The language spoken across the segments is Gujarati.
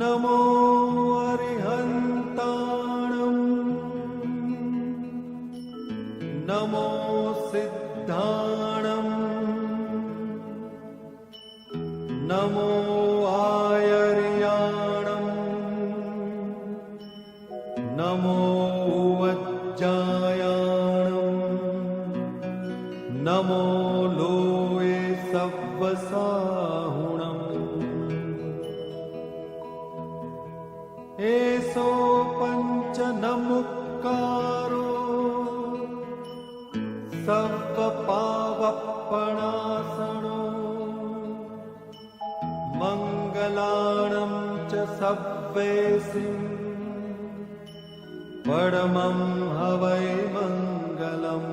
नमो अरिहन्ताणं नमो सिद्धाणं नमो आयर्याणं नमो वज्जायाणं नमो लोये सव्वसाहुणम् एसो पंच नमुक्कारो सर्वपावपणासनो मंगलाणं च सव्वेसिं परमं हवै मंगलम्।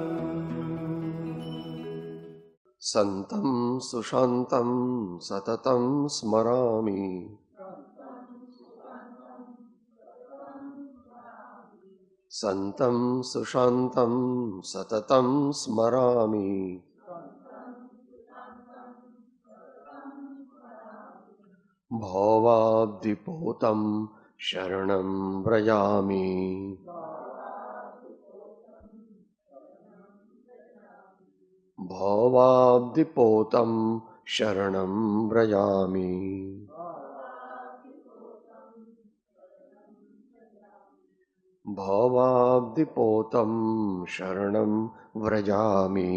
संतं सुशान्तं सततं स्मरामि संतं सुशान्तं सततं स्मरामि भवाब्धिपोतं शरणं व्रजामि भवाब्धिपोतं शरणं व्रजामि भवाब्धिपोतं शरणं व्रजामि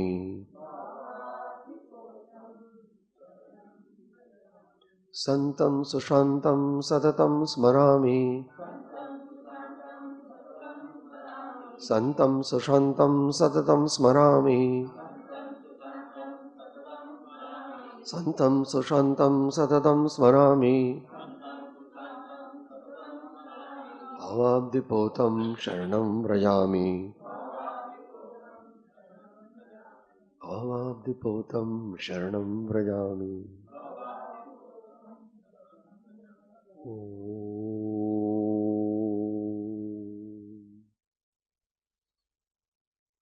संतं सुशान्तं सततं स्मरामि संतं सुशान्तं सततं स्मरामि संतं सुशान्तं सततं स्मरामि भवाब्धिपोतं शरणं व्रजामि भवाब्धिपोतं शरणं व्रजामि।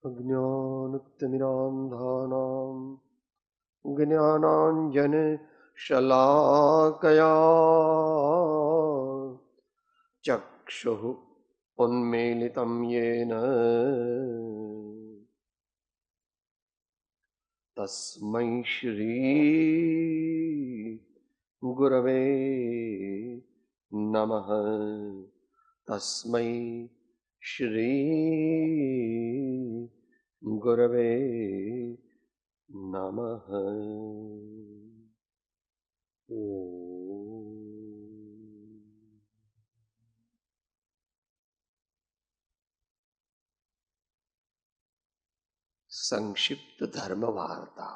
अज्ञानतिमिरान्धानां ज्ञानाञ्जनशलाकया चक्षुः उन्मीलितं येन तस्मै श्री गुरवे नमः तस्मै श्री गुरवे नमः। संक्षिप्त धर्म वार्ता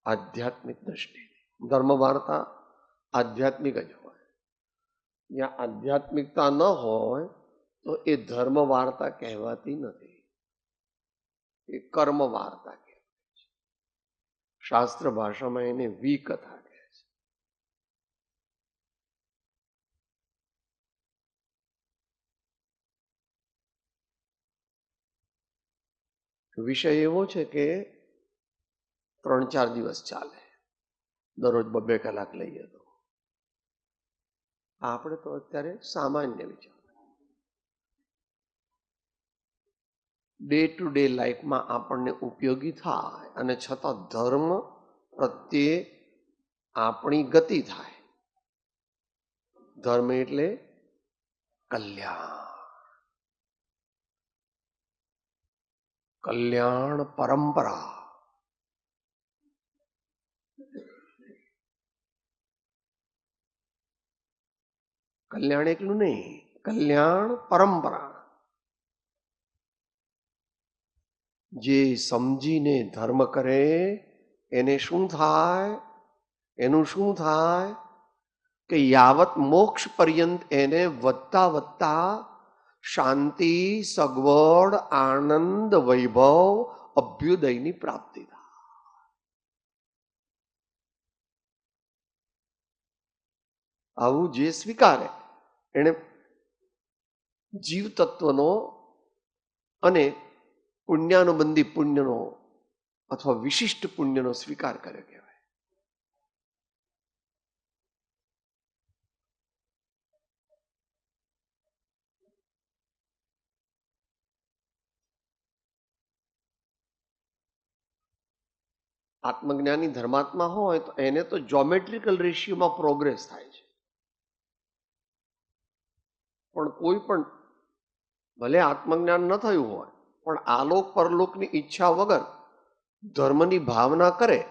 आध्यात्मिक दृष्टि धर्म वार्ता आध्यात्मिक ज होय या आध्यात्मिकता न होय तो ए धर्म वार्ता कहवाती नहीं, ए कर्म वार्ता कहेवाय छे। शास्त्र भाषा में एने विकथा कहे छे। विषय एवो छे के 3-4 दिवस चाले, दररोज 2-2 कलाक लईए तो આપણે તો અત્યારે સામાન્ય વિચાર ડે ટુ ડે લાઈફમાં આપણને ઉપયોગી થાય અને છતાં ધર્મ પ્રત્યે આપણી ગતિ થાય. ધર્મ એટલે કલ્યાણ, કલ્યાણ પરંપરા. કલ્યાણ એકલું નહીં, કલ્યાણ પરંપરા. જે સમજીને ધર્મ કરે એને શું થાય? એનું શું થાય કે યાવત મોક્ષ પર્યંત એને વધતા વધતા શાંતિ, સગવડ, આનંદ, વૈભવ, અભ્યુદયની પ્રાપ્તિ થાય. આવું જે સ્વીકારે એને જીવ તત્વનો અને પુણ્યાનુબંધી પુણ્યનો અથવા વિશિષ્ટ પુણ્યનો સ્વીકાર કરે કહેવાય. આત્મજ્ઞાની ધર્માત્મા હોય તો એને તો જ્યોમેટ્રિકલ રેશિયોમાં પ્રોગ્રેસ થાય છે. પણ કોઈ પણ ભલે આત્મજ્ઞાન ન થયું હોય પણ આલોક પરલોકની ઈચ્છા વગર ધર્મની ભાવના કરે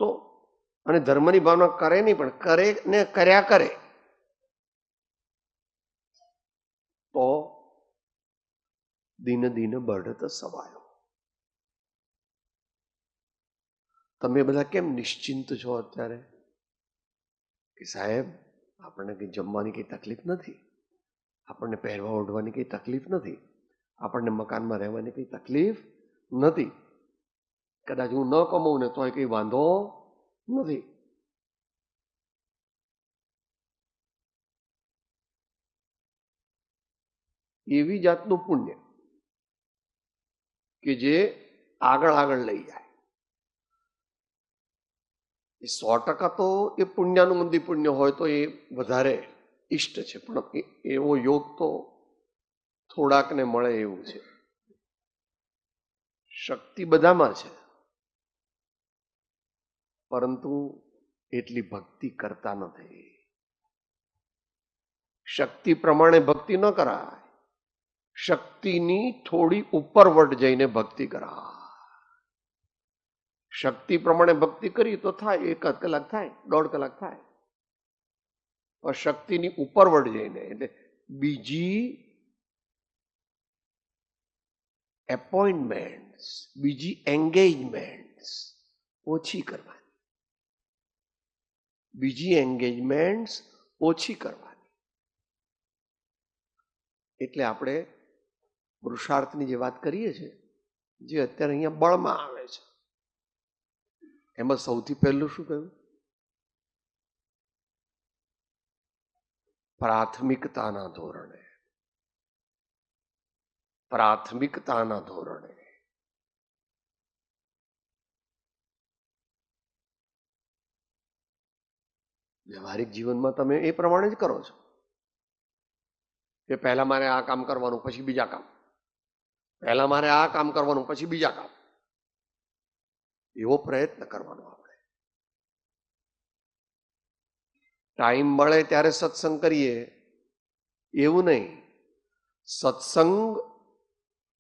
તો, અને ધર્મની ભાવના કરે નહીં પણ કરે ને કર્યા કરે તો દિન દિન બઢત સવાયો. તમે બધા કેમ નિશ્ચિંત છો અત્યારે કે સાહેબ આપણને કઈ જમવાની કઈ તકલીફ નથી, આપણને પહેરવા ઓઢવાની કઈ તકલીફ નથી, આપણને મકાનમાં રહેવાની કઈ તકલીફ નથી, કદાચ હું ન કમાઉં ને તોય કઈ વાંધો નથી. એવી જાતનું પુણ્ય કે જે આગળ આગળ લઈ જાય. એ 100% તો એ પુણ્યાનુબંધી પુણ્ય હોય તો એ વધારે ઈષ્ટ છે, પણ એવો યોગ તો થોડાકને મળે એવું છે. શક્તિ બધામાં છે, પરંતુ એટલી ભક્તિ કરતા નથી. શક્તિ પ્રમાણે ભક્તિ ન કરાય, શક્તિની થોડી ઉપરવટ જઈને ભક્તિ કરાય. શક્તિ પ્રમાણે ભક્તિ કરી તો થાય, 1 કલાક થાય, 1.5 કલાક થાય, પણ શક્તિની ઉપરવટ જઈને એટલે બીજી એપોઇન્ટમેન્ટ્સ, બીજી એન્ગેજમેન્ટ્સ ઓછી કરવાની, બીજી એન્ગેજમેન્ટ્સ ઓછી કરવાની. એટલે આપણે પુરુષાર્થની જે વાત કરીએ છીએ, જે અત્યારે અહીંયા બળમાં આવે છે, એમાં સૌથી પહેલું શું કહ્યું? પ્રાથમિકતાના ધોરણે, પ્રાથમિકતાના ધોરણે. વ્યવહારિક જીવનમાં તમે એ પ્રમાણે જ કરો છો કે પહેલા મારે આ કામ કરવાનું પછી બીજા કામ, પહેલા મારે આ કામ કરવાનું પછી બીજા કામ, એવો પ્રયત્ન કરવાનો. આપણે ટાઈમ મળે ત્યારે સત્સંગ કરીએ એવું નહીં. સત્સંગ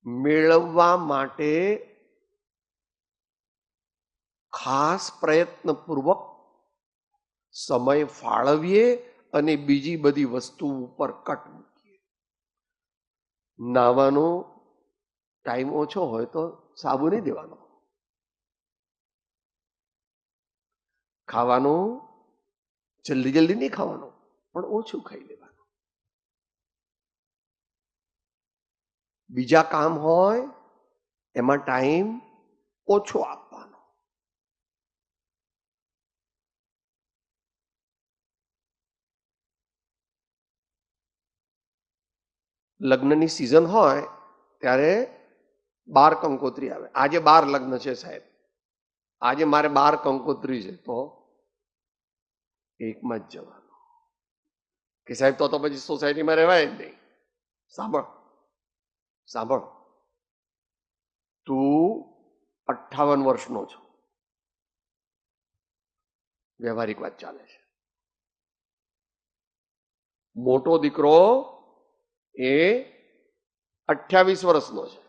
મેળવવા માટે ખાસ પ્રયત્નપૂર્વક સમય ફાળવીએ અને બીજી બધી વસ્તુ ઉપર કટ મૂકીએ. નાવાનો ટાઈમ ઓછો હોય તો સાબુ નહીં દેવાનો, ખાવાનું જલ્દી જલ્દી નહીં ખાવાનું, પણ ઓછું ખાઈ લેવાનું. બીજા કામ હોય એમાં ટાઈમ ઓછો આપવાનો. લગ્નની સિઝન હોય ત્યારે 12 કંકોત્રી આવે. આજે 12 લગ્ન છે સાહેબ, આજે મારે 12 કંકોત્રી છે, તો એકમાં જ જવાનું કે સાહેબ તો પછી સોસાયટીમાં રહેવાય જ નહીં. સાંભળ સાંભળ, તું 58 વર્ષનો છો, વ્યવહારિક વાત ચાલે છે. મોટો દીકરો એ 28 વર્ષનો છે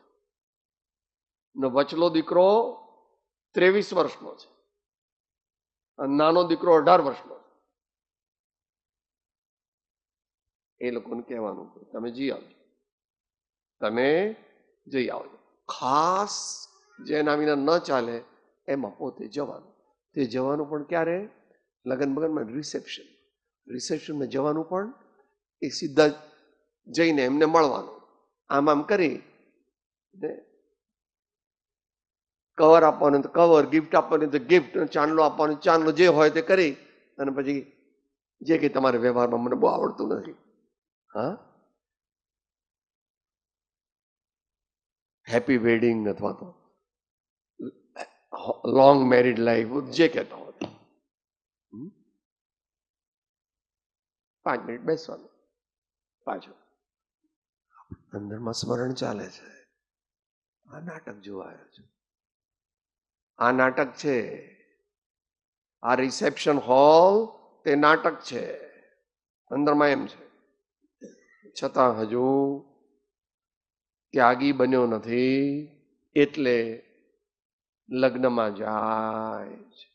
ને વચલો દીકરો 23 વર્ષનો છે અને નાનો દીકરો 18 વર્ષનો છે. એ લોકોને કહેવાનું તમે જઈ આવજો, તમે જઈ આવજો. ખાસ જેના વિના ન ચાલે એમાં પોતે જવાનું. તે જવાનું પણ ક્યારે? લગ્ન બગનમાં રિસેપ્શન, રિસેપ્શનમાં જવાનું પણ એ સીધા જઈને એમને મળવાનું. આમ આમ કરી કવર આપવાનું તો કવર, ગિફ્ટ આપવાની તો ગિફ્ટ, ચાંદલો આપવાનો ચાંદલો, જે હોય તે કરી અને પછી જે કે તમારે વ્યવહારમાં મને બહુ આવડતું નથી, હા, હેપી વેડિંગ અથવા તો લોંગ મેરિડ લાઈફ જે કહેતા હોય, 5 મિનિટ બેસવાનું, પાછું અંદરમાં સ્મરણ ચાલે છે, આ નાટક જોવા આવ્યો છે, આ નાટક છે, આ રિસેપ્શન હોલ તે નાટક છે, અંદરમાં એમ છે. છતાં હજુ ત્યાગી બન્યો નથી, એટલે લગ્નમાં જાય છે.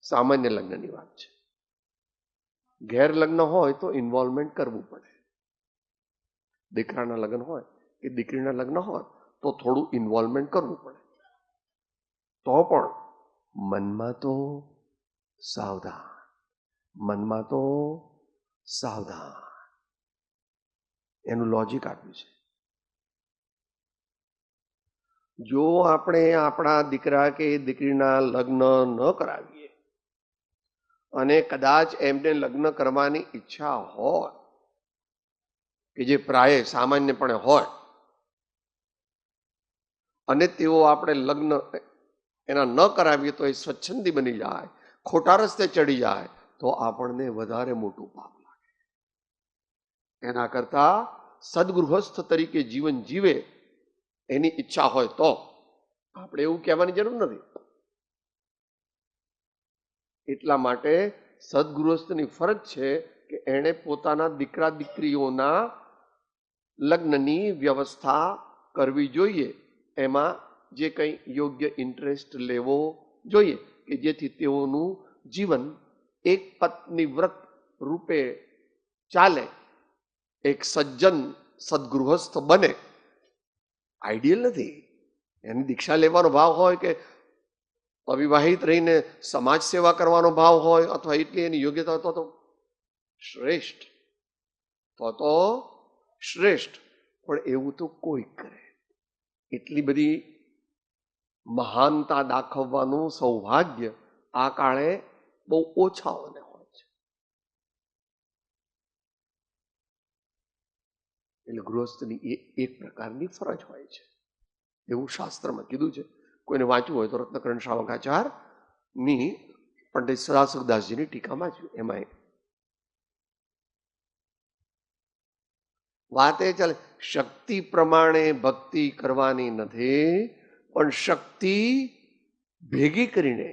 સામાન્ય લગ્નની વાત છે. ઘેર લગ્ન હોય તો ઇન્વોલ્વમેન્ટ કરવું પડે. દીકરાના લગ્ન હોય કે દીકરીના લગ્ન હોય તો થોડું ઇન્વોલ્વમેન્ટ કરવું પડે. તો પણ મનમાં તો સાવધાન, મનમાં તો સાવધાન. એનું લોજિક આપ્યું છે. જો આપણે આપણા દીકરા કે દીકરીના લગ્ન ન કરાવીએ અને કદાચ એમને લગ્ન કરવાની ઈચ્છા હોય કે જે પ્રાય સામાન્યપણે હોય, અને તેઓ આપણે લગ્ન એના ન કરાવીએ તો એ સ્વચ્છંદી બની જાય, ખોટા રસ્તે ચડી જાય, તો આપણને વધારે મોટું પાપ લાગે. એના કરતા સદગૃહસ્થ તરીકે જીવન જીવે એની ઈચ્છા હોય તો આપણે એવું કહેવાની જરૂર નથી. એટલા માટે સદગૃહસ્થની ફરજ છે કે એણે પોતાના દીકરા દીકરીઓના લગ્નની વ્યવસ્થા કરવી જોઈએ. એમાં જે કંઈ યોગ્ય ઇન્ટરેસ્ટ લેવો જોઈએ કે જેથી તેઓનું જીવન એક પત્ની વ્રત રૂપે ચાલે, એક સજ્જન સદગૃહસ્થ બને. આઈડિયલ નથી. એની દીક્ષા લેવાનો ભાવ હોય કે અવિવાહિત રહીને સમાજ સેવા કરવાનો ભાવ હોય અથવા એટલી એની યોગ્યતા તો શ્રેષ્ઠ, તો શ્રેષ્ઠ. પણ એવું તો કોઈ કરે. એટલી બધી મહાનતા દાખવવાનું સૌભાગ્ય આ કાળે બહુ ઓછાઓને હોય છે. એટલે ગૃહસ્થની એ એક પ્રકારની ફરજ હોય છે, એવું શાસ્ત્રમાં કીધું છે. કોઈને વાંચવું હોય તો રત્નકરણ શ્રાવકાચારની પંડિત સદાશિવદાસજીની ટીકામાં જ એમાં વાત એ ચાલે. શક્તિ પ્રમાણે ભક્તિ કરવાની નથી, પણ શક્તિ ભેગી કરીને,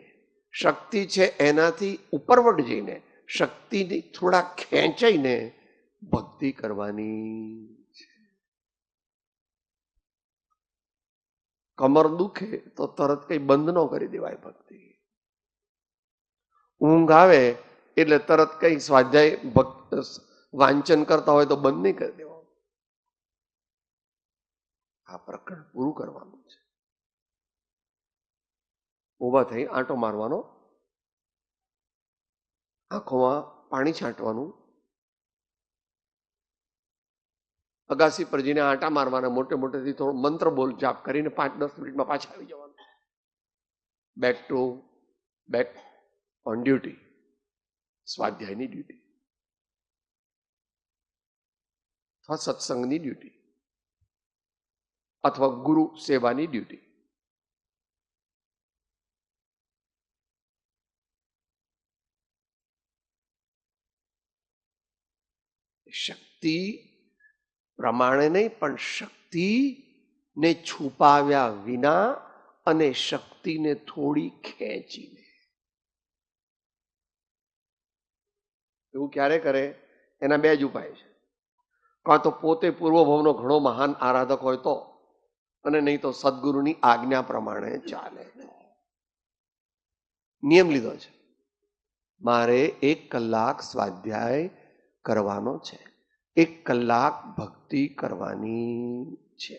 શક્તિ છે એનાથી ઉપરવટ જઈને, શક્તિની થોડા ખેંચાઈને ભક્તિ કરવાની છે. કમર દુખે તો તરત કઈ બંધ ન કરી દેવાય ભક્તિ. ઊંઘ આવે એટલે તરત કઈ સ્વાધ્યાય વાંચન કરતા હોય તો બંધ નહીં કરી દેવા. આ પ્રકરણ પૂરું કરવાનું છે. ઊભા થઈ આંટો મારવાનો, આંખોમાં પાણી છાંટવાનું, અગાસી પર જઈને આંટા મારવાના, મોટે મોટેથી થોડો મંત્ર બોલ જાપ કરીને 5-10 મિનિટમાં પાછા આવી જવાનું. બેક ઓન ડ્યુટી, સ્વાધ્યાયની ડ્યુટી અથવા સત્સંગની ડ્યુટી અથવા ગુરુ સેવાની ડ્યુટી. શક્તિ પ્રમાણે નહીં, પણ શક્તિને છુપાવ્યા વિના અને શક્તિને થોડી ખેંચીને. એવું ક્યારે કરે? એના બે જ ઉપાય છે. કાં તો પોતે પૂર્વભવનો ઘણો મહાન આરાધક હોય તો, અને નહીં તો સદગુરુની આજ્ઞા પ્રમાણે ચાલે. નિયમ લીધો છે, મારે 1 કલાક સ્વાધ્યાય કરવાનો છે, 1 કલાક ભક્તિ કરવાની છે,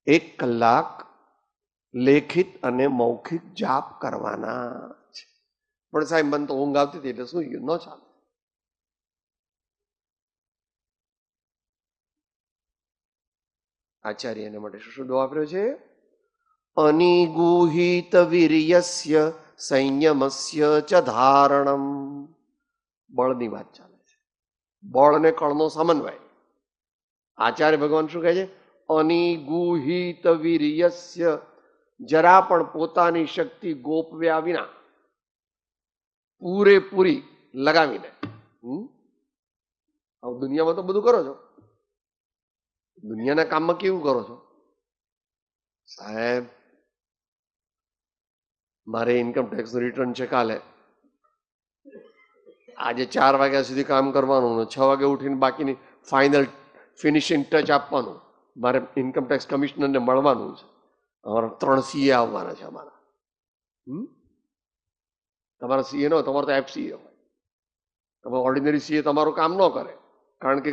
1 કલાક લેખિત અને મૌખિક જાપ કરવાના છે. પણ સાહેબ મને તો ઊંઘ આવતી હતી એટલે શું ગયું, ન ચાલે. આચાર્ય એના માટે શું શબ્દો વાપર્યો છે? અનિગુહિત વીર્યસ્ય સંયમસ્ય ચ ધારણમ. બળની વાત ચાલે છે, બળ અને કળનો સમન્વય. આચાર્ય ભગવાન શું કહે છે? અનિગુહિત વીર્યસ્ય, જરા પણ પોતાની શક્તિ ગોપવ્યા વિના, પૂરેપૂરી લગાવીને. દુનિયામાં તો બધું કરો છો, દુનિયાના કામમાં કેવું કરો છો સાહેબ? મારે ઇન્કમ ટેક્સનું રિટર્ન છે કાલે, આજે 4 વાગ્યા સુધી કામ કરવાનું ને 6 વાગે ઉઠીને બાકીની ફાઇનલ ફિનિશિંગ ટચ આપવાનું. મારે ઇન્કમ ટેક્સ કમિશનરને મળવાનું છે. અમારા 3 CA આવવાના છે અમારા. તમારા CA ન હોય, તમારો તો FCA હોય. તમે ઓર્ડિનરી CA તમારું કામ ન કરે, કારણ કે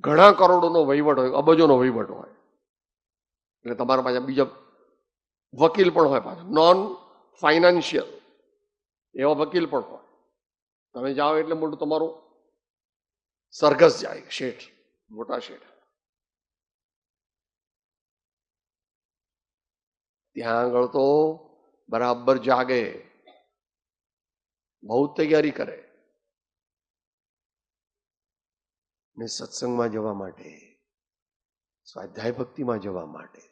ઘણા કરોડોનો વહીવટ હોય, અબજોનો વહીવટ હોય, એટલે તમારા પાછા બીજા વકીલ પણ હોય, પાછા નોન ફાઇનાન્શિયલ એવા વકીલ પણ હોય. તમે જાઓ એટલે મોટું તમારું સરઘસ જાય, શેઠ, મોટા શેઠ. ત્યાં આગળ તો બરાબર જાગે, બહુ તૈયારી કરે. ને સત્સંગમાં જવા માટે, સ્વાધ્યાય ભક્તિમાં જવા માટે,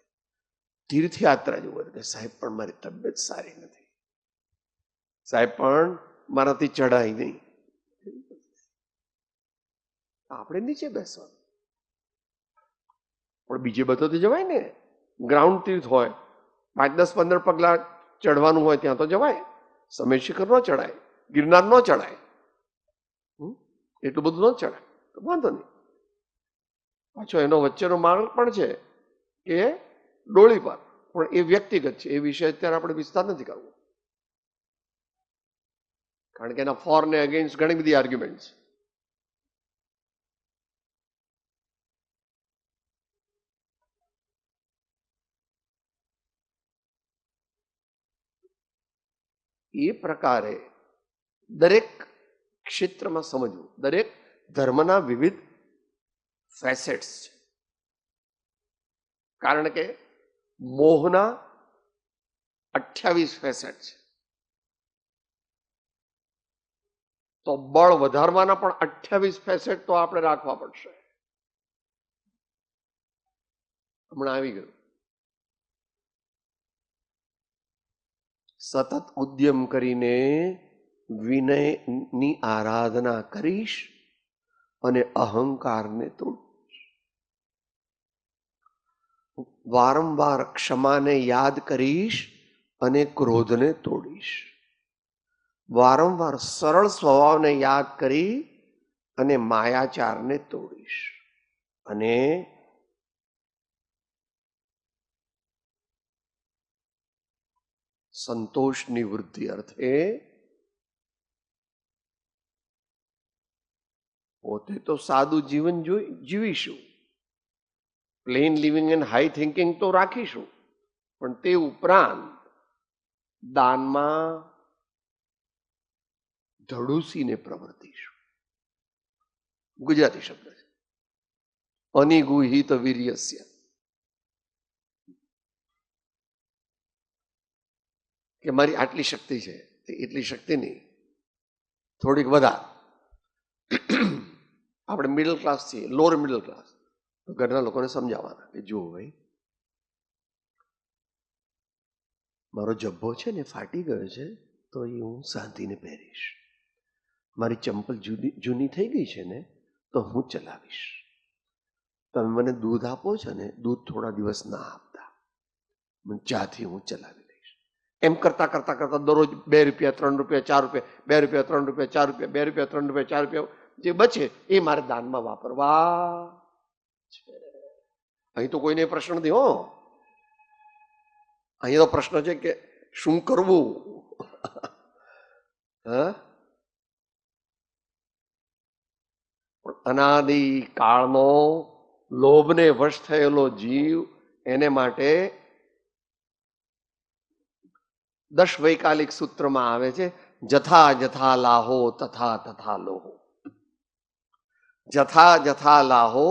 તીર્થયાત્રા જવું કે સાહેબ પણ મારી તબિયત સારી નથી, સાહેબ પણ મારાથી ચડાય નહીં, આપણે નીચે બેસવાનું. પણ બીજે બધો તો જવાય ને. ગ્રાઉન્ડ તીર્થ હોય, 5, 10, 15 પગલા ચડવાનું હોય ત્યાં તો જવાય. સમય શિખર ન ચડાય, ગિરનાર ન ચડાય, એટલું બધું ન ચડાય તો વાંધો નહીં. પાછો એનો વચ્ચેનો માર્ગ પણ છે કે ડોળી પર, પણ એ વ્યક્તિગત છે, એ વિષય અત્યારે આપણે વિસ્તાર નથી કરવો, કારણ કે એના ફોર ને અગેન્સ્ટ ઘણી બધી આર્ગ્યુમેન્ટ છે. એ પ્રકારે દરેક ક્ષેત્રમાં સમજવું, દરેક ધર્મના વિવિધ ફેસેટ્સ છે. કારણ કે મોહના 28 ફેસેટ છે, તો બળ વધારવાના પણ 28 ફેસેટ તો આપણે રાખવા પડશે. હમણાં આવી ગયું. સતત ઉદ્યમ કરીને વિનયની આરાધના કરીશ અને અહંકારને તોડીશ. વારંવાર ક્ષમાને યાદ કરીશ અને ક્રોધને તોડીશ. વારંવાર સરળ સ્વભાવને યાદ કરી અને માયાચારને તોડીશ. અને સંતોષની વૃદ્ધિ અર્થે પોતે તો સાદું જીવન જીવીશું, plain living and high thinking તો રાખીશું, પણ તે ઉપરાંત દાનમાં ધડુસીને પ્રવર્તીશું. ગુજરાતી શબ્દ છે, અનિગુહિત વીર્યસ્ય. કે મારી આટલી શક્તિ છે, એટલી શક્તિ નહીં, થોડીક વધારે. આપણે મિડલ ક્લાસ છીએ, લોઅર મિડલ ક્લાસ, તો ઘરના લોકોને સમજાવવાના કે જુઓ ભાઈ, મારો જબ્બો છે ને ફાટી ગયો છે, તો એ હું શાંતિને પહેરીશ. મારી ચંપલ જૂની થઈ ગઈ છે ને, તો હું ચલાવીશ. તમે મને દૂધ આપો છો ને, દૂધ થોડા દિવસ ના આપતા, ચાથી હું ચલાવી લઈશ. એમ કરતા કરતા કરતા દરરોજ 2 રૂપિયા, 3 રૂપિયા, 4 રૂપિયા, 2 રૂપિયા, 3 રૂપિયા, 4 રૂપિયા, 2 રૂપિયા, 3 રૂપિયા, 4 રૂપિયા જે બચે એ મારે દાનમાં વાપરવા છે. અહીં તો કોઈને પ્રશ્ન નથી હો. અહીં તો પ્રશ્ન છે કે શું કરવું. અનાદિ કાળનો લોભને વશ થયેલો જીવ, એને માટે 10 વૈકાલિક સૂત્રમાં આવે છે, જથા જથા લાહો તથા તથા લોહો. જથા જથા લાહો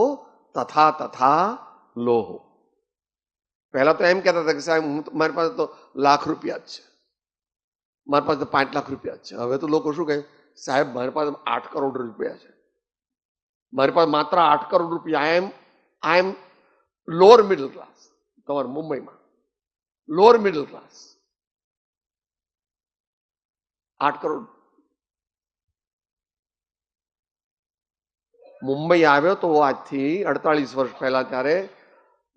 તથા તથા લોહો. પહેલા તો એમ કહેતા હતા કે સાહેબ મારી પાસે તો લાખ રૂપિયા જ છે, મારી પાસે તો 5 લાખ રૂપિયા જ છે. હવે તો લોકો શું કહે, સાહેબ મારી પાસે 8 કરોડ રૂપિયા છે, મારી પાસે માત્ર 8 કરોડ રૂપિયા. આઈ એમ લોઅર મિડલ ક્લાસ. તમારે મુંબઈમાં lower middle class, 8 crore. Mumbai આવ્યો તો આજથી 48 વર્ષ પહેલા, ત્યારે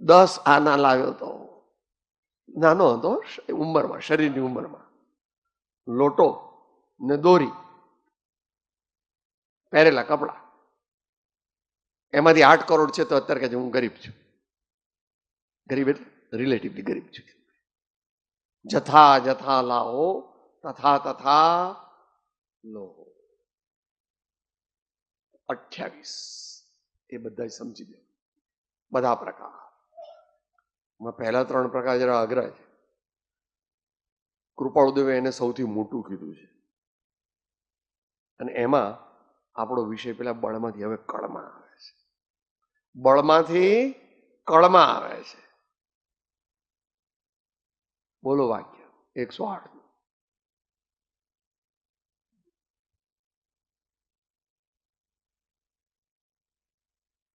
10 આના લાવ્યો હતો. નાનો હતો ઉંમરમાં, શરીરની ઉંમરમાં, લોટો ને દોરી, પહેરેલા કપડા, એમાંથી 8 કરોડ છે તો અત્યારે કહે છે હું ગરીબ છું. ગરીબ એટલે રિલેટિવલી ગરીબ છું. જથા જથા લાઓ તથા તથા લો. 28 એ બધા સમજી દો. બધા પ્રકાર. પહેલા 3 પ્રકાર જરા અઘરા છે. કૃપાળુદેવે એને સૌથી મોટું કીધું છે. અને એમાં આપણો વિષય પેલા બળમાંથી હવે કળમાં આવે છે. બળમાંથી કળમાં આવે છે. બોલો વાક્ય 108.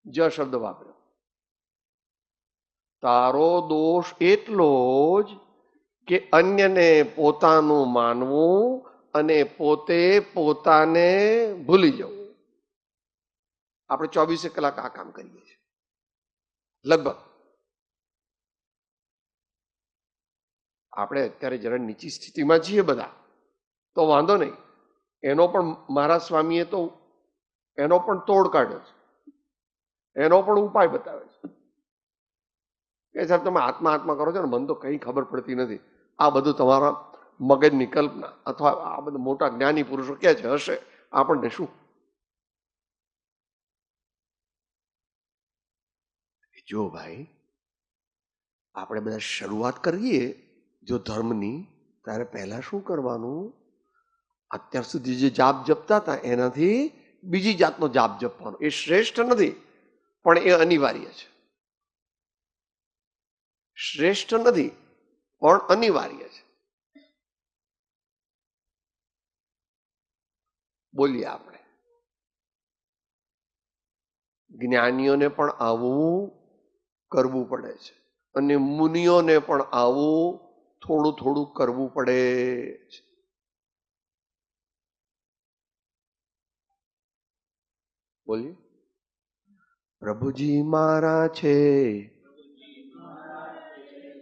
જ શબ્દ વાપર્યો. તારો દોષ એટલો જ કે અન્યને પોતાનું માનવું અને પોતે પોતાને ભૂલી જવું. આપણે 24 કલાક આ કામ કરીએ છીએ લગભગ. આપણે અત્યારે જરા નીચી સ્થિતિમાં છીએ બધા તો વાંધો નહીં. એનો પણ મારા સ્વામીએ તો એનો પણ તોડ કાઢ્યો છે, એનો પણ ઉપાય બતાવે છે કે સાહેબ તમે આત્મા આત્મા કરો છો ને, મને તો કંઈ ખબર પડતી નથી. આ બધું તમારા મગજની કલ્પના અથવા આ બધા મોટા જ્ઞાની પુરુષો કે છે હશે, આપણને શું. જો ભાઈ આપણે બધા શરૂઆત કરીએ જો ધર્મની, ત્યારે પહેલા શું કરવાનું? અત્યાર સુધી જે જાપ જપતા હતા એનાથી બીજી જાતનો જાપ જપવાનો. એ શ્રેષ્ઠ નથી પણ એ અનિવાર્ય છે. શ્રેષ્ઠ નથી પણ અનિવાર્ય છે. બોલીએ આપણે. જ્ઞાનીઓને પણ આવું કરવું પડે છે અને મુનિઓને પણ આવું થોડું થોડું કરવું પડે છે. બોલીએ. પ્રભુજી મારા છે,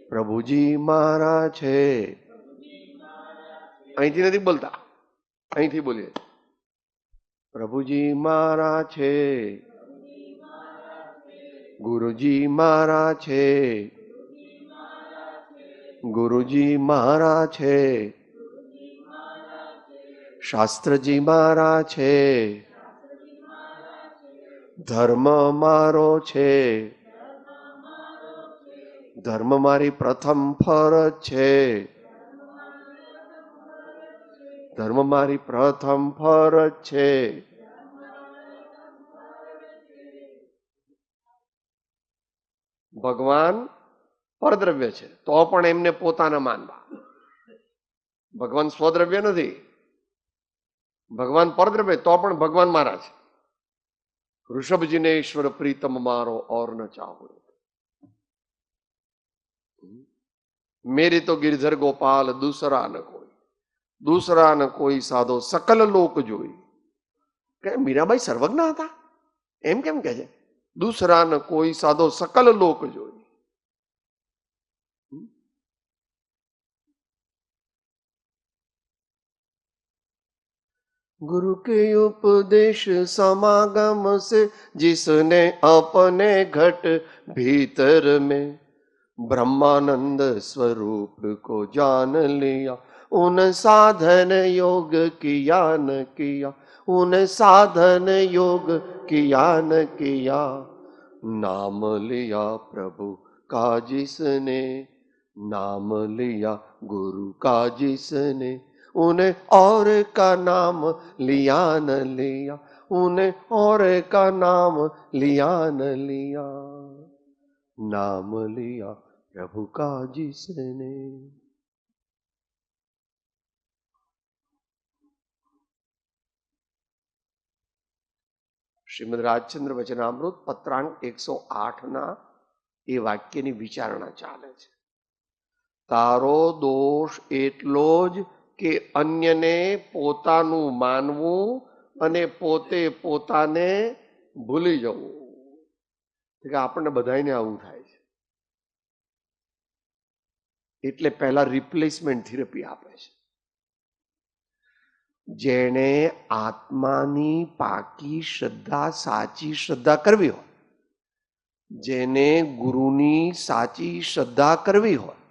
પ્રભુજી મારા છે. અહીંથી નથી બોલતા, અહીંથી બોલીએ. પ્રભુજી મારા છે, ગુરુજી મારા છે, ગુરુજી મારા છે, શાસ્ત્રજી મારા છે, ધર્મ મારો છે, ધર્મ મારી પ્રથમ ફરજ છે, ધર્મ મારી પ્રથમ ફરજ છે. ભગવાન પરદ્રવ્ય છે તો પણ એમને પોતાના માનવા. ભગવાન સ્વદ્રવ્ય નથી. ભગવાન પરદ્રવ્ય તો પણ ભગવાન મારા છે. ઋષભજીને ઈશ્વર પ્રીતમ મારો ઓર ન ચાહો. મેરી તો गिरधर गोपाल दूसरा न कोई, दूसरा न कोई साधो सकल लोक જોઈ. કે મીરાબાઈ સર્વજ્ઞ હતા એમ કેમ કે છે? दूसरा न कोई साधो सकल लोक જોઈ. गुरु के उपदेश समागम से जिसने अपने घट भीतर में ब्रह्मानंद स्वरूप को जान लिया, उन साधन योग किया न किया, उन साधन योग किया न किया. नाम लिया प्रभु का जिसने, नाम लिया गुरु का जिसने, उन्हें और का नाम लिया न लिया, उन्हें और का नाम लिया न लिया. नाम लिया प्रभु का जिसने. શ્રીમદ રાજચંદ્ર વચનામૃત પત્રાંક 108 એ વાક્યની વિચારણા ચાલે છે. તારો દોષ એટલો જ કે અન્યને પોતાનું માનવું અને પોતે પોતાને ભૂલી જવું. કે આપણને બધાને આવું થાય છે. એટલે પહેલા રિપ્લેસમેન્ટ થેરપી આપે છે. જેણે આત્માની પાકી શ્રદ્ધા, સાચી શ્રદ્ધા કરવી હોય, જેને ગુરુની સાચી શ્રદ્ધા કરવી હોય,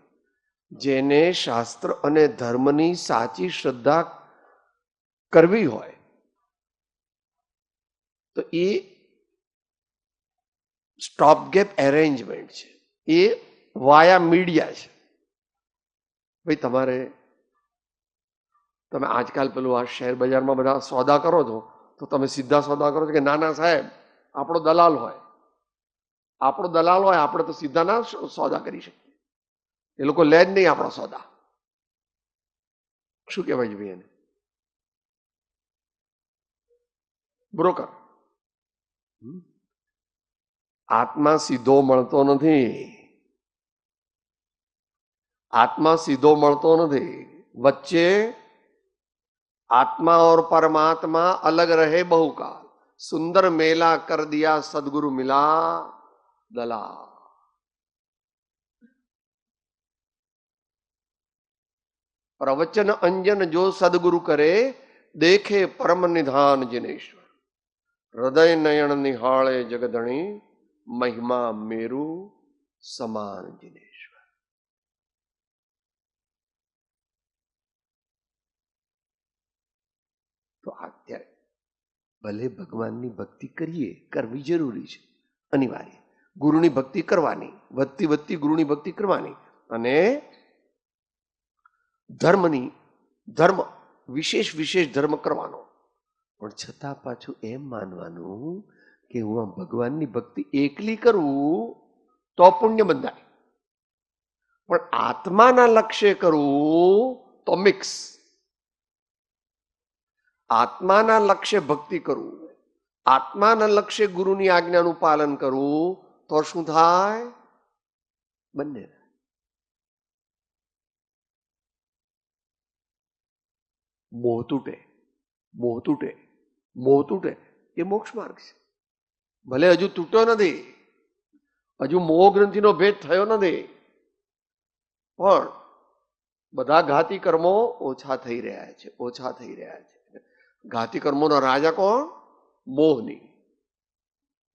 જેને શાસ્ત્ર અને ધર્મની સાચી શ્રદ્ધા કરવી હોય, તો એ સ્ટોપ ગેપ એરેન્જમેન્ટ છે, એ વાયા મીડિયા છે. ભાઈ તમે આજકાલ પેલું આ શેર બજારમાં બધા સોદા કરો છો, તો તમે સીધા સોદા કરો છો કે નાના સાહેબ આપણો દલાલ હોય, આપણે તો સીધા ના સોદા કરી શકીએ, એ લોકો લે જ નહીં આપણા સોદા. શું કહેવાય છે ભાઈ એને? બ્રોકર. આત્મા સીધો મળતો નથી, આત્મા સીધો મળતો નથી. વચ્ચે आत्मा और परमात्मा अलग रहे बहुकाल, सुंदर मेला कर दिया सदगुरु मिला दलाल. प्रवचन अंजन जो सदगुरु करे, देखे परम निधान जिनेश्वर. हृदय नयन निहाळे जगधणी, महिमा मेरु સમાન जिनेश्वर. તો અત્યારે ભલે ભગવાનની ભક્તિ કરીએ, કરવી જરૂરી છે, અનિવાર્ય. ગુરુની ભક્તિ કરવાની, વધતી વધતી ગુરુની ભક્તિ કરવાની, અને ધર્મ વિશેષ ધર્મ કરવાનો. પણ છતાં પાછું એમ માનવાનું કે હું આ ભગવાનની ભક્તિ એકલી કરું તો પુણ્ય બંધાય, પણ આત્માના લક્ષ્ય કરું તો મિક્સ. આત્માના લક્ષ્ય ભક્તિ કરવું, આત્માના લક્ષ્ય ગુરુની આજ્ઞાનું પાલન કરવું, તો શું થાય? બંને. મોહ તૂટે એ મોક્ષ માર્ગ છે. ભલે હજુ તૂટ્યો નથી, હજુ મોહ ગ્રંથિનો ભેદ થયો નથી, પણ બધા ઘાતી કર્મો ઓછા થઈ રહ્યા છે. ઘાતી કર્મોનો રાજા કોણ? મોહની.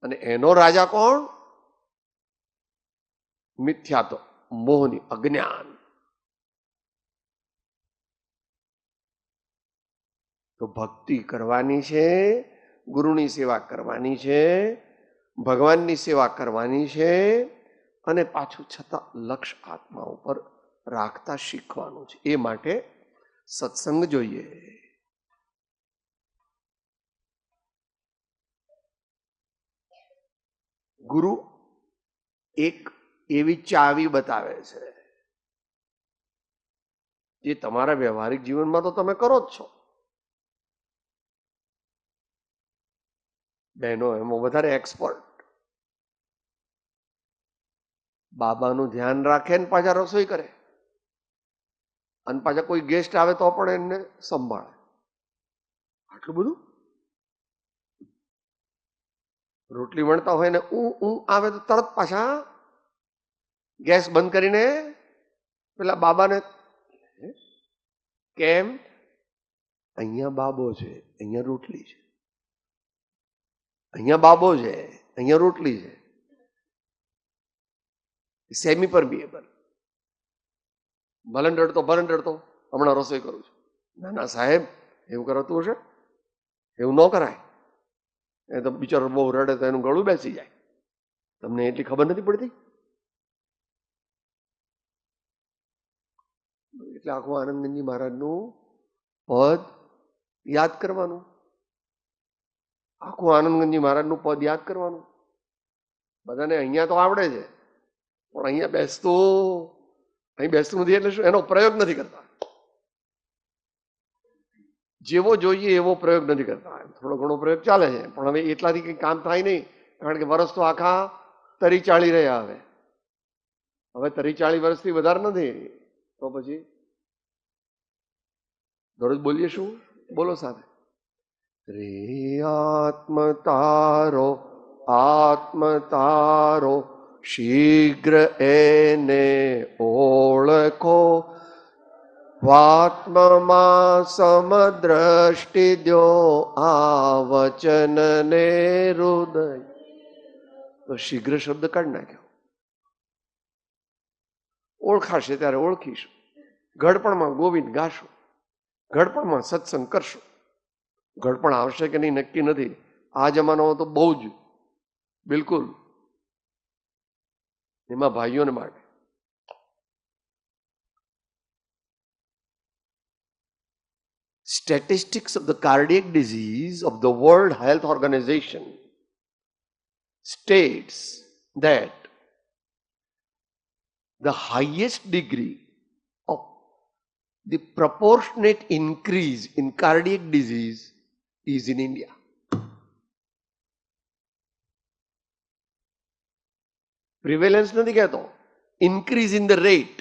અને એનો રાજા કોણ? મિથ્યાત્વ, મોહની, અજ્ઞાન. તો ભક્તિ કરવાની છે, ગુરુની સેવા કરવાની છે, ભગવાનની સેવા કરવાની છે, અને પાછું છતાં લક્ષ્ય આત્મા ઉપર રાખતા શીખવાનું છે. એ માટે સત્સંગ જોઈએ. ગુરુ એક એવી ચાવી બતાવે છે જે તમારા વ્યવહારિક જીવનમાં તો તમે કરો જ છો. બહેનો એમાં વધારે એક્સપર્ટ. બાબાનું ધ્યાન રાખે ને પાછા રસોઈ કરે, અને પાછા કોઈ ગેસ્ટ આવે તો પણ એમને સંભાળે. આટલું બધું. રોટલી વણતા હોય ને આવે તો તરત પાછા ગેસ બંધ કરીને પેલા બાબાને, કેમ? અહીંયા બાબો છે, અહીંયા રોટલી છે. અહીંયા બાબો છે, અહીંયા રોટલી છે. સેમી પરમિએબલ. ભલે ડરતો હમણાં રસોઈ કરું છું. ના સાહેબ, એવું કરાતું હશે? એવું ન કરાય. એ તો બિચારો બહુ રડે તો એનું ગળું બેસી જાય. તમને એટલી ખબર નથી પડતી? એટલે આખું આનંદગંજી મહારાજનું પદ યાદ કરવાનું. આખું આનંદગંજી મહારાજનું પદ યાદ કરવાનું. બધાને અહીંયા તો આવડે છે, પણ અહીં બેસતું નથી. એટલે શું? એનો પ્રયોગ નથી કરતા. જેવો જોઈએ એવો પ્રયોગ નથી કરતા. થોડો ઘણો પ્રયોગ ચાલે છે, પણ હવે એટલાથી કંઈ કામ થાય નહીં. કારણ કે વર્ષ તો આખા તરી ચાળી રહ્યા. હવે તરી 40 વર્ષથી વધારે નથી. તો પછી દરરોજ બોલીએ શું? બોલો સાથે. રે આત્મ તારો શીઘ્ર એને ઓળખો, વાત્મમાં સમદ્રષ્ટિ દ્યો, આ વચનને હૃદય. તો શીઘ્ર શબ્દ કાઢી નાખ્યો. ઓળખાશે ત્યારે ઓળખીશું. ઘડપણમાં ગોવિંદ ગાશું, ઘડપણમાં સત્સંગ કરશું. ઘડપણ આવશે કે નહીં નક્કી નથી. આ જમાનામાં તો બહુ જ બિલકુલ એમાં ભાઈઓને માટે. Statistics of the cardiac disease of the World Health Organization states that the highest degree of the proportionate increase in cardiac disease is in India. Prevalence નથી કહેતો, increase in the rate.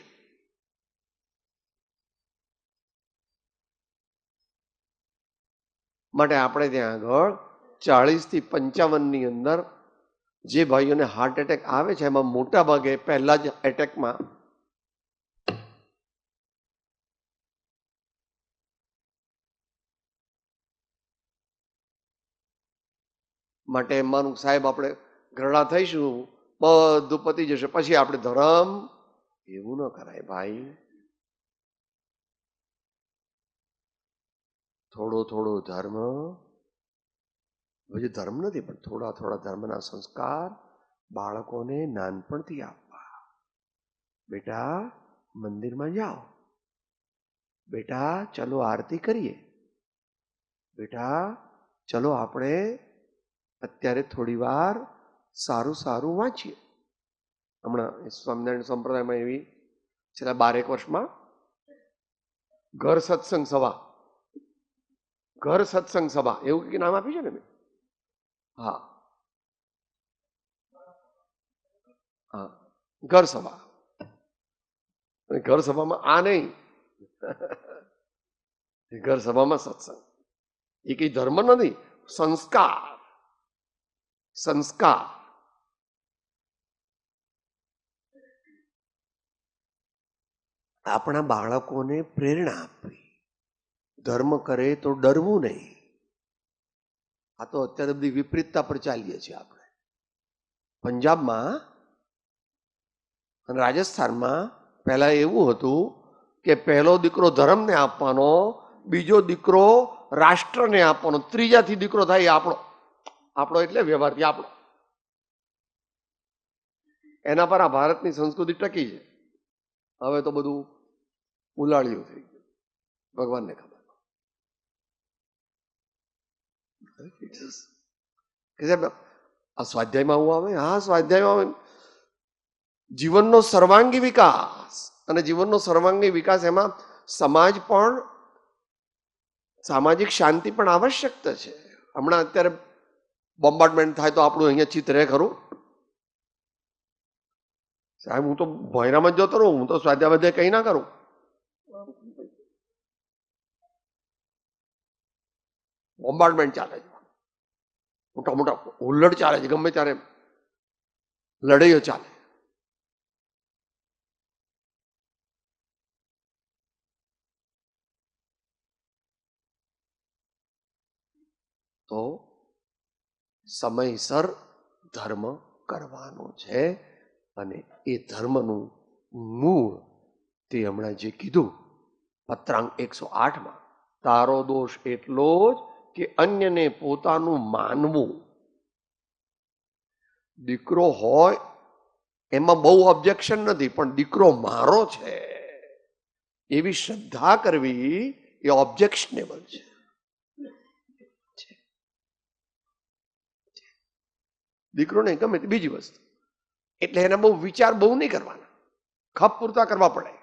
માટે આપણે ત્યાં આગળ 40 થી 55 ની અંદર જે ભાઈઓને હાર્ટ એટેક આવે છે એમાં મોટા ભાગે પહેલા જ એટેકમાં માટે એમાંનું સાહેબ આપણે ઘરડા થઈશું, બધું પતી જશે, પછી આપણે ધર્મ. એવું ન કરાય ભાઈ. થોડો થોડો ધર્મ, હજી ધર્મ નથી પણ થોડા થોડા ધર્મના સંસ્કાર બાળકોને નાનપણથી આપવા. બેટા મંદિરમાં જાઓ, બેટા ચલો આરતી કરીએ, બેટા ચલો આપણે અત્યારે થોડી વાર સારું સારું વાંચીએ. હમણાં સ્વામિનારાયણ સંપ્રદાયમાં એવી છેલ્લા 12 વર્ષમાં ઘર સત્સંગ સભા, ઘર સત્સંગ સભા એવું કે નામ આપ્યું છે ને મેં. હા હા, ઘર સભા. ઘર સભામાં આ નહીં, ઘર સભામાં સત્સંગ. એ કઈ ધર્મ નથી, સંસ્કાર. સંસ્કાર આપણા બાળકોને પ્રેરણા આપવી. ધર્મ કરે તો ડરવું નહીં. આ તો અત્યારે બધી વિપરીતતા પર ચાલીએ છીએ આપણે. પંજાબમાં અને રાજસ્થાનમાં પહેલા એવું હતું કે પહેલો દીકરો ધર્મને આપવાનો, બીજો દીકરો રાષ્ટ્રને આપવાનો, ત્રીજાથી દીકરો થાય એ આપણો. આપણો એટલે વ્યવહારથી આપણો. એના પર આ ભારતની સંસ્કૃતિ ટકી છે. હવે તો બધું ઉલાળ્યું થઈ ગયું, ભગવાનને ખબર. આ સ્વાધ્યાયમાં આવું આવે? હા, સ્વાધ્યાયમાં જીવનનો સર્વાંગી વિકાસ. અને જીવનનો સર્વાંગી વિકાસ એમાં સમાજ પણ, સામાજિક શાંતિ પણ આવશ્યક છે. હમણાં અત્યારે બોમ્બાર્ડમેન્ટ થાય તો આપણું અહીંયા ચિત્ત રહે ખરું? સાહેબ હું તો ભોયરામાં જ જતો રહું, હું તો સ્વાધ્યાય બધે કઈ ના કરું. બોમ્બાર્ડમેન્ટ ચાલે છે, મોટા મોટા હુલ્લડ ચાલે છે, ગમે ત્યારે લડાઈઓ ચાલે. તો સમયસર ધર્મ કરવાનો છે. અને એ ધર્મનું મૂળ તે હમણાં જે કીધું પત્રાંક 108માં, તારો દોષ એટલો જ કે અન્યને પોતાનું માનવું. દીકરો હોય એમાં બહુ ઓબ્જેક્શન નથી, પણ દીકરો મારો છે એવી શ્રદ્ધા કરવી એ ઓબ્જેક્શનેબલ છે. દીકરો નહીં, ગમે તે બીજી વસ્તુ. એટલે એના બહુ વિચાર બહુ નહીં કરવાના, ખપ પૂરતા કરવા પડે,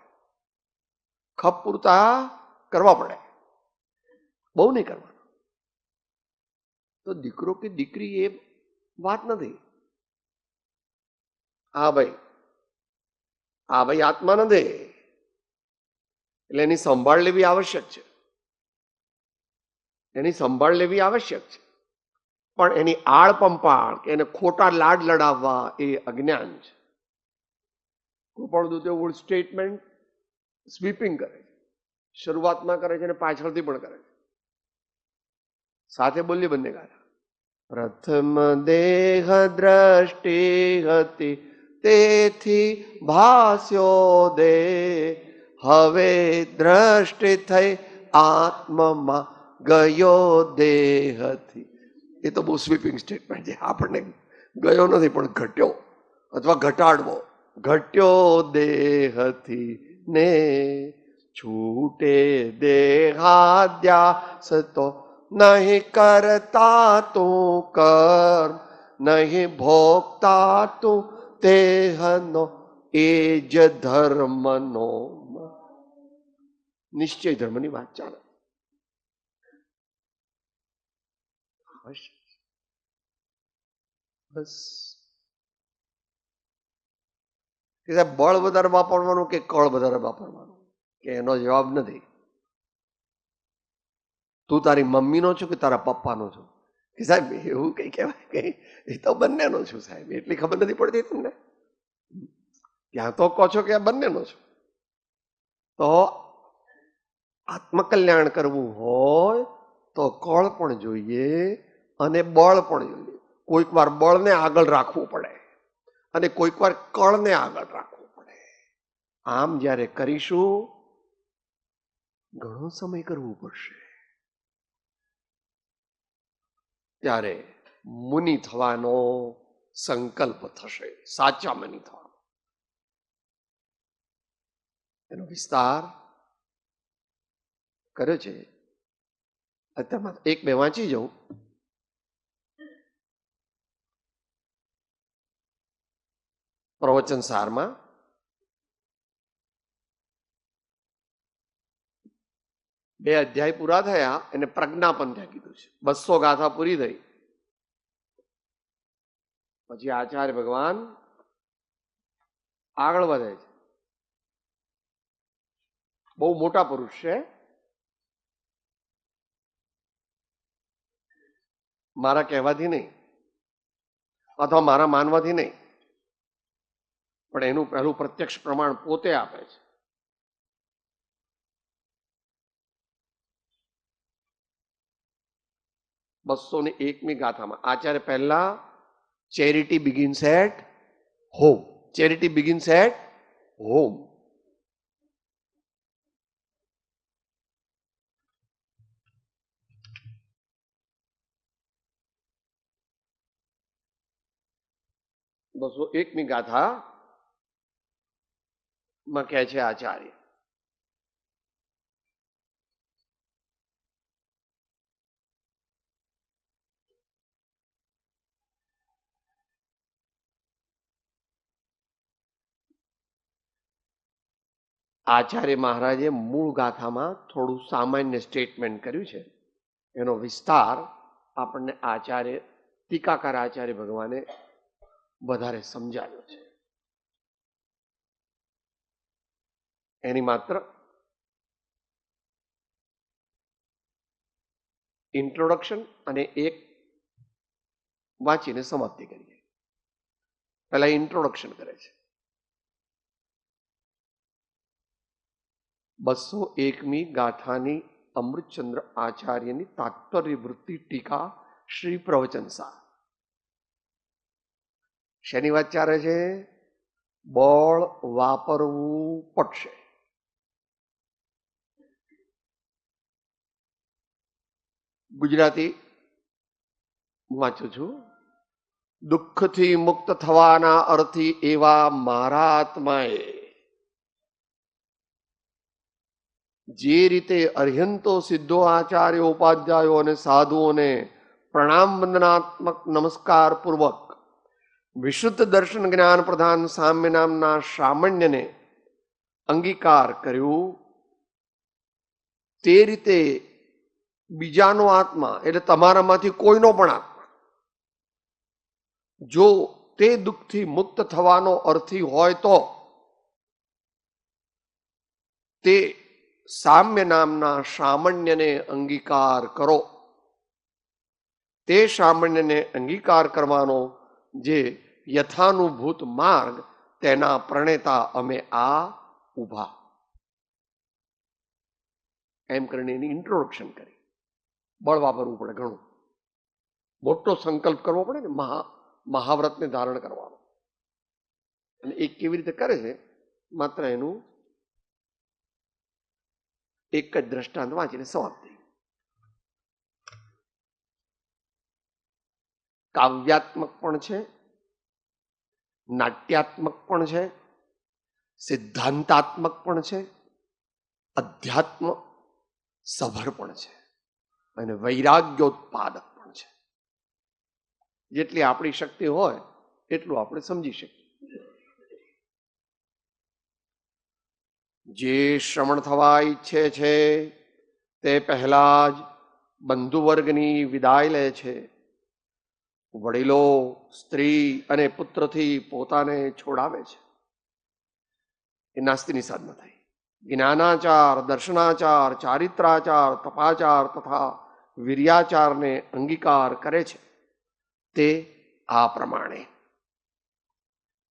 ખપ પૂરતા કરવા પડે, બહુ નહીં કરવાના. તો દીકરો કે દીકરી એ વાત નથી. હા ભાઈ આત્મા નથી, એટલે એની સંભાળ લેવી આવશ્યક છે. એની સંભાળ લેવી આવશ્યક છે. પણ એની આળ પંપાળ કે એને ખોટા લાડ લડાવવા એ અજ્ઞાન છે. કૃપાળુ દૂતે સ્ટેટમેન્ટ સ્વીપિંગ કરે છે, શરૂઆતમાં કરે છે અને પાછળથી પણ કરે છે. સાથે બોલીએ બંને ગાથા. પ્રથમ દેહ દ્રષ્ટિ હતી તેથી ભાસ્યો દેહ, હવે દ્રષ્ટિ થઈ આત્મમાં ગયો દેહથી. એ તો બહુ સ્વીપિંગ સ્ટેટમેન્ટ છે, આપણને ગયો નથી પણ ઘટ્યો અથવા ઘટાડવો. ઘટ્યો દેહથી ને છૂટે દેહાદ્યાસ તો નહીં કરતા તું કર્મ, નહીં ભોગતા તું દેહનો એ જ ધર્મનો. નિશ્ચય ધર્મની વાત ચાલે. બસ બળ વધારે વાપરવાનું કે કળ વધારે વાપરવાનું, કે એનો જવાબ નથી. તું તારી મમ્મીનો છું કે તારા પપ્પાનો છું? કે સાહેબ એવું કઈ કહેવાય કે એ તો બંનેનો છું સાહેબ, એટલી ખબર નથી પડતી તમને? ત્યાં તો કહો છો કે આ બંનેનો છું. તો આત્મકલ્યાણ કરવું હોય તો કળ પણ જોઈએ અને બળ પણ જોઈએ. કોઈક વાર બળને આગળ રાખવું પડે અને કોઈક વાર કળને આગળ રાખવું પડે. આમ જ્યારે કરીશું ઘણો સમય કરવું પડશે, ત્યારે મુનિ થવાનો સંકલ્પ થશે, સાચા મુનિ થવાનો. એનો વિસ્તાર કર્યો છે. અત્યારમાં એક બે વાંચી જાઉં. પ્રવચન સારમાં 2 અધ્યાય પૂરા થયા એને પ્રજ્ઞાપન ત્યાં કીધું છે. 200 ગાથા પૂરી થઈ પછી આચાર્ય ભગવાન આગળ વધે છે. બહુ મોટા પુરુષ છે, મારા કહેવાથી નહીં અથવા મારા માનવાથી નહીં, પણ એનું પહેલું પ્રત્યક્ષ પ્રમાણ પોતે આપે છે. બસો ને 1મી ગાથામાં આચાર્ય પહેલા charity begins at home. Charity begins at home. બસો 1મી ગાથા માં કહે છે આચાર્ય, આચાર્ય મહારાજે મૂળ ગાથામાં થોડું સામાન્ય સ્ટેટમેન્ટ કર્યું છે. એનો વિસ્તાર આપણને આચાર્ય ટીકાકાર આચાર્ય ભગવાને વધારે સમજાવ્યો છે. એની માત્ર ઇન્ટ્રોડક્શન અને એક વાંચીને સમાપ્તિ કરીએ. પહેલા ઇન્ટ્રોડક્શન કરે છે. 201મી ગાથાની અમૃતચંદ્ર આચાર્યની તાત્પર્ય વૃત્તિ ટીકા શ્રી પ્રવચન સાર. શેની વાત ચાલે છે? બળ વાપરવું પડશે. ગુજરાતી વાંચું છું. દુઃખથી મુક્ત થવાના અર્થી એવા મારા આત્માએ જે રીતે અર્યંતો સિદ્ધો આચાર્યો ઉપાધ્યાયો અને સાધુઓને પ્રણામ વંદનાત્મક નમસ્કાર પૂર્વક વિશુદ્ધ દર્શન જ્ઞાન પ્રધાન સામ્ય નામના સામાન્યને અંગીકાર કર્યું, તે રીતે બીજાનો આત્મા એટલે તમારામાંથી કોઈનો પણ આત્મા જો તે દુઃખથી મુક્ત થવાનો અર્થી હોય તો તે સામ્ય નામના સામાન્યને અંગીકાર કરો. તે સામાન્યને અંગીકાર કરવાનો જે યથાનુભૂત માર્ગ તેના પ્રણેતા અમે આ ઊભા, એમ કરીને એની ઇન્ટ્રોડક્શન કરી. બળ વાપરવું પડે ઘણું, મોટો સંકલ્પ કરવો પડે ને, મહાવ્રતને ધારણ કરવાનો. અને એ કેવી રીતે કરે છે, માત્ર એનું એક જ દ્રષ્ટાંત વાંચીને સમાપ્તિ. કાવ્યાત્મક પણ છે, નાટ્યાત્મક પણ છે, સિદ્ધાંતાત્મક પણ છે, અધ્યાત્મ સભર પણ છે, અને વૈરાગ્યોત્પાદક પણ છે. જેટલી આપણી શક્તિ હોય એટલું આપણે સમજી શકીએ. જે શ્રમણ થવા ઈચ્છે છે તે પહેલા જ બંધુ વર્ગની વિદાય લે છે. વડીલો સ્ત્રી અને પુત્રથી પોતાને છોડાવે છે. એ નાસ્તિની સાધના થઈ. જ્ઞાનાચાર, દર્શનાચાર, ચારિત્રાચાર, તપાચાર તથા વીર્યાચારને અંગીકાર કરે છે. તે આ પ્રમાણે.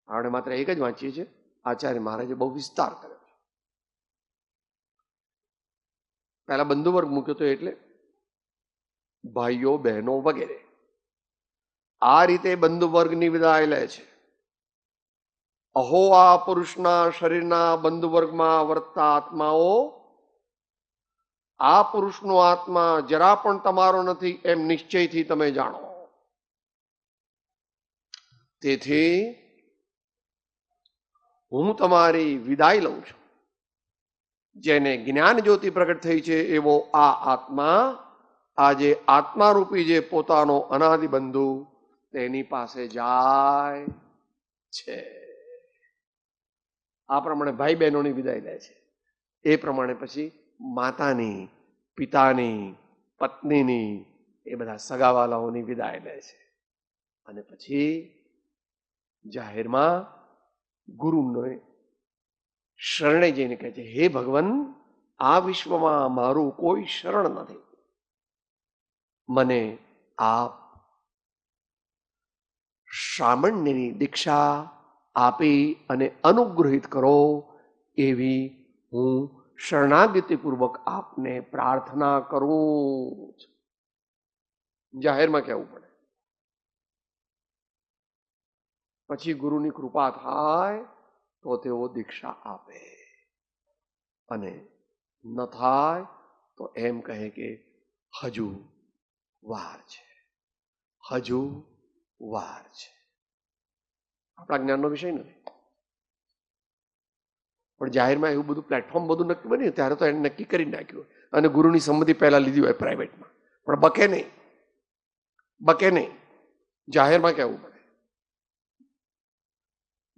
આપણે માત્ર એક જ વાંચીએ છીએ, આચાર્ય મહારાજે બહુ વિસ્તાર કર્યો છે. પહેલા બંધુ વર્ગ મૂક્યો તો એટલે ભાઈઓ બહેનો વગેરે. આ રીતે બંધુ વર્ગની વિદાય લે છે. અહો આ પુરુષના શરીરના બંધુ વર્ગમાં વર્તતા આત્માઓ, આ પુરુષનો આત્મા જરા પણ તમારો નથી એમ નિશ્ચયથી તમે જાણો. તેથી હું તમારી વિદાય લઉં છું. જેને જ્ઞાન જ્યોતિ પ્રગટ થઈ છે એવો આ આત્મા આજે આત્મારૂપી જે પોતાનો અનાદિ બંધુ તેની પાસે જાય છે. આ પ્રમાણે ભાઈ બહેનોની વિદાય લે છે. એ પ્રમાણે પછી માતાની, પિતાની, પત્નીની, એ બધા સગાવાલાઓની વિદાય લે છે. અને પછી જાહેરમાં ગુરુને શરણે જઈને કહે છે, હે ભગવાન, આ વિશ્વમાં મારું કોઈ શરણ નથી. મને આપ સામાન્યની દીક્ષા આપી અને અનુગ્રહિત કરો એવી હું શરણાગતિપૂર્વક આપને પ્રાર્થના કરું. જાહેરમાં કહેવું પડે. પછી ગુરુની કૃપા થાય તો તેઓ દીક્ષા આપે, અને ન થાય તો એમ કહે કે હજુ વાર છે, હજુ વાર છે. આપણા જ્ઞાનનો વિષય નથી, પણ જાહેરમાં એવું બધું પ્લેટફોર્મ બધું નક્કી બન્યું ત્યારે તો એને નક્કી કરી નાખ્યું, અને ગુરુની સંમતિ પહેલા લીધી હોય પ્રાઇવેટમાં, પણ બકે નહીં, બકે નહીં, જાહેરમાં કહેવું પડે.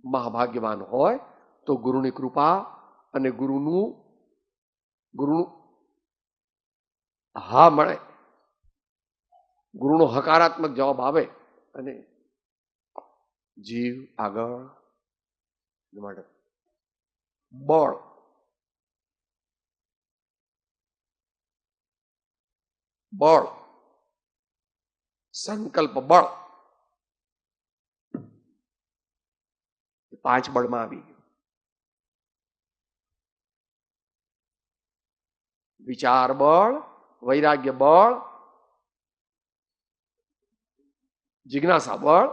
મહાભાગ્યવાન હોય તો ગુરુની કૃપા અને ગુરુનું હા મળે, ગુરુનો હકારાત્મક જવાબ આવે અને જીવ આગળ માટે બળ, બળ, સંકલ્પ બળ, 5 બળમાં આવી ગયું. વિચાર બળ, વૈરાગ્ય બળ, જિજ્ઞાસા બળ,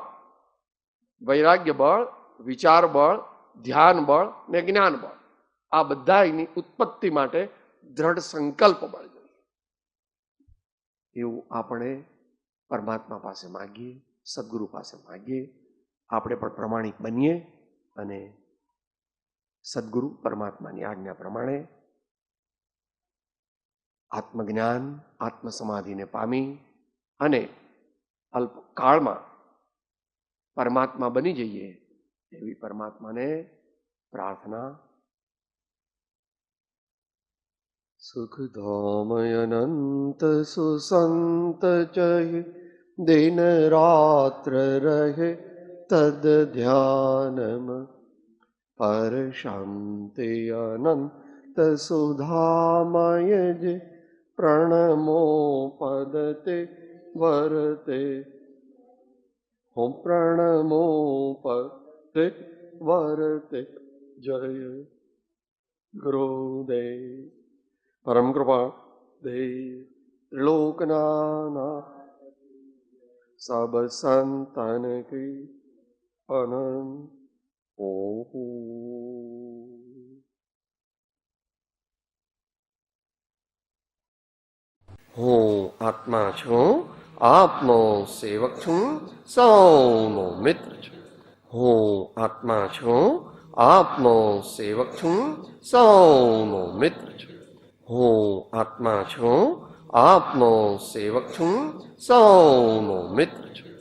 વૈરાગ્ય બળ, વિચાર બળ, ધ્યાન બળ ને જ્ઞાન બળ. આ બધાની ઉત્પત્તિ માટે દ્રઢ સંકલ્પ બળ જોઈએ. એવું આપણે પરમાત્મા પાસે માગીએ, સદગુરુ પાસે માગીએ. આપણે પણ પ્રમાણિક બનીએ અને સદગુરુ પરમાત્માની આજ્ઞા પ્રમાણે આત્મજ્ઞાન, આત્મસમાધિને પામી અને અલ્પકાળમાં પરમાત્મા બની જઈએ એવી પરમાત્માને પ્રાર્થના. સુખધામય અનંત સુસંત ચહે દિન રાત્ર રહે તદ ધ્યાનમ પર શાંતિ અનંત સુધામય જે પ્રણમો પદતે વર્તે. હું પ્રણમો પદતે વર્તે જય ગુરુદેવ પરમ કૃપા દેવ લોકના સબ સંતન કી અનંત ઓહો. હું આત્મા છું, આપનો સેવક છું, સૌનો મિત્ર છું. હું આત્મા છું, આપનો સેવક છું, સૌનો મિત્ર છું. હું આત્મા છું, આપનો સેવક છું, સૌનો મિત્ર છું.